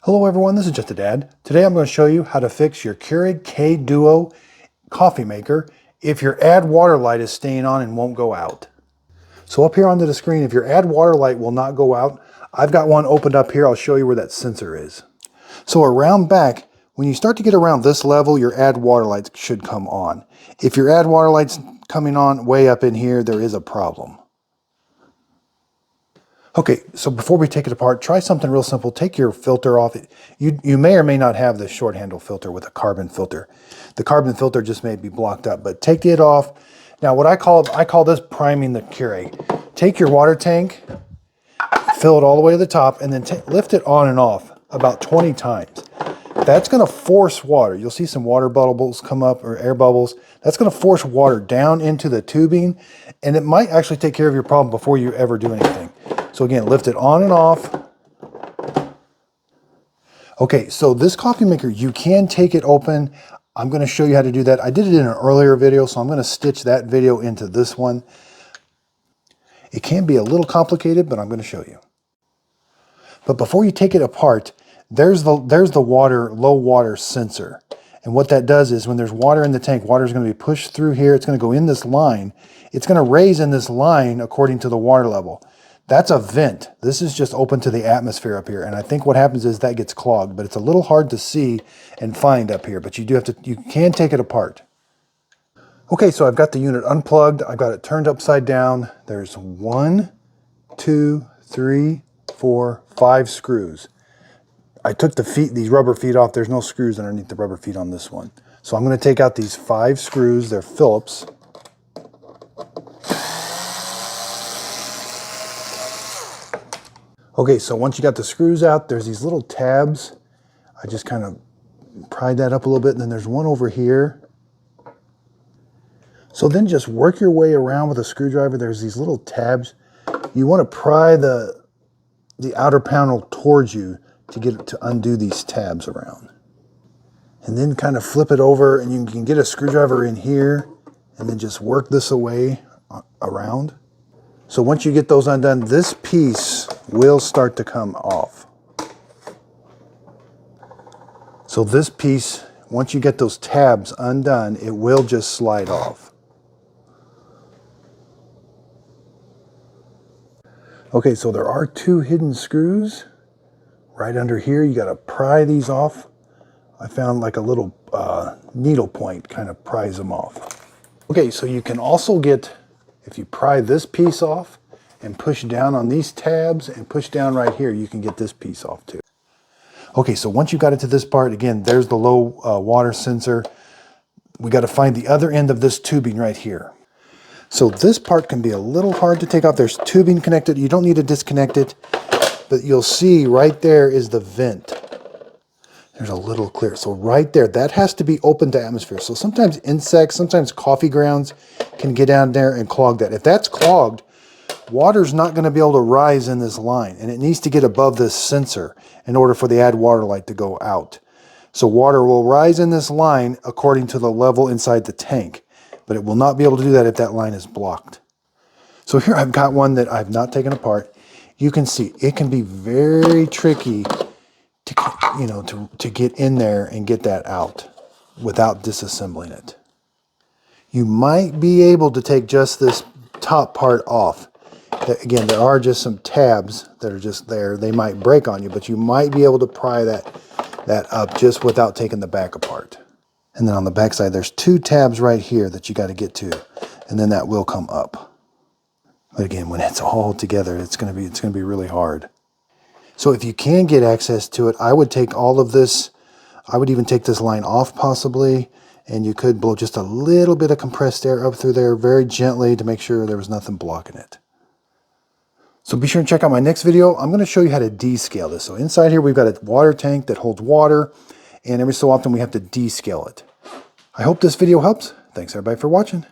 Hello everyone, this is Just a Dad. Today I'm going to show you how to fix your Keurig K-Duo coffee maker if your add water light is staying on and won't go out. So up here onto the screen, if your add water light will not go out, I've got one opened up here. I'll show you where that sensor is. So around back, when you start to get around this level, your add water light should come on. If your add water light's coming on way up in here, there is a problem. Okay, so before we take it apart, try something real simple. Take your filter off. You may or may not have this short handle filter with a carbon filter. The carbon filter just may be blocked up, but take it off. Now what I call this priming the Keurig. Take your water tank, fill it all the way to the top, and then lift it on and off about 20 times. That's going to force water. You'll see some water bubbles come up, or air bubbles. That's going to force water down into the tubing, and it might actually take care of your problem before you ever do anything. So again, lift it on and off. Okay, so this coffee maker, you can take it open. I'm going to show you how to do that. I did it in an earlier video, so I'm going to stitch that video into this one. It can be a little complicated, but I'm going to show you. But before you take it apart, there's the low water sensor. And what that does is when there's water in the tank, water is going to be pushed through here. It's going to go in this line. It's going to raise in this line according to the water level. That's a vent. This is just open to the atmosphere up here. And I think what happens is that gets clogged, but it's a little hard to see and find up here, but you can take it apart. Okay, so I've got the unit unplugged. I've got it turned upside down. There's 1, 2, 3, 4, 5 screws. I took these rubber feet off. There's no screws underneath the rubber feet on this one. So I'm going to take out these 5 screws. They're Phillips. Okay, so once you got the screws out, there's these little tabs. I just kind of pried that up a little bit, and then there's one over here. So then just work your way around with a screwdriver. There's these little tabs. You want to pry the outer panel towards you to get it to undo these tabs around. And then kind of flip it over, and you can get a screwdriver in here, and then just work this away around. So once you get those undone, this piece will start to come off. So this piece, once you get those tabs undone, it will just slide off. Okay, so there are 2 hidden screws right under here. You got to pry these off. I found like a little needle point kind of pries them off. Okay, so you can also get, if you pry this piece off and push down on these tabs and push down right here, you can get this piece off too. Okay, so once you got it to this part, again, there's the low water sensor. We got to find the other end of this tubing right here. So this part can be a little hard to take off. There's tubing connected. You don't need to disconnect it, but you'll see right there is the vent. There's a little clear. So right there, that has to be open to atmosphere. So sometimes insects, sometimes coffee grounds can get down there and clog that. If that's clogged, water's not going to be able to rise in this line, and it needs to get above this sensor in order for the add water light to go out. So water will rise in this line according to the level inside the tank, but it will not be able to do that if that line is blocked. So here I've got one that I've not taken apart. You can see it can be very tricky to get in there and get that out without disassembling it. You might be able to take just this top part off. Again, there are just some tabs that are just there. They might break on you, but you might be able to pry that up just without taking the back apart. And then on the back side, there's 2 tabs right here that you got to get to, and then that will come up. But again, when it's all together, it's going to be really hard. So if you can get access to it, I would take all of this. I would even take this line off possibly, and you could blow just a little bit of compressed air up through there very gently to make sure there was nothing blocking it. So be sure and check out my next video. I'm going to show you how to descale this. So inside here, we've got a water tank that holds water, and every so often we have to descale it. I hope this video helps. Thanks everybody for watching.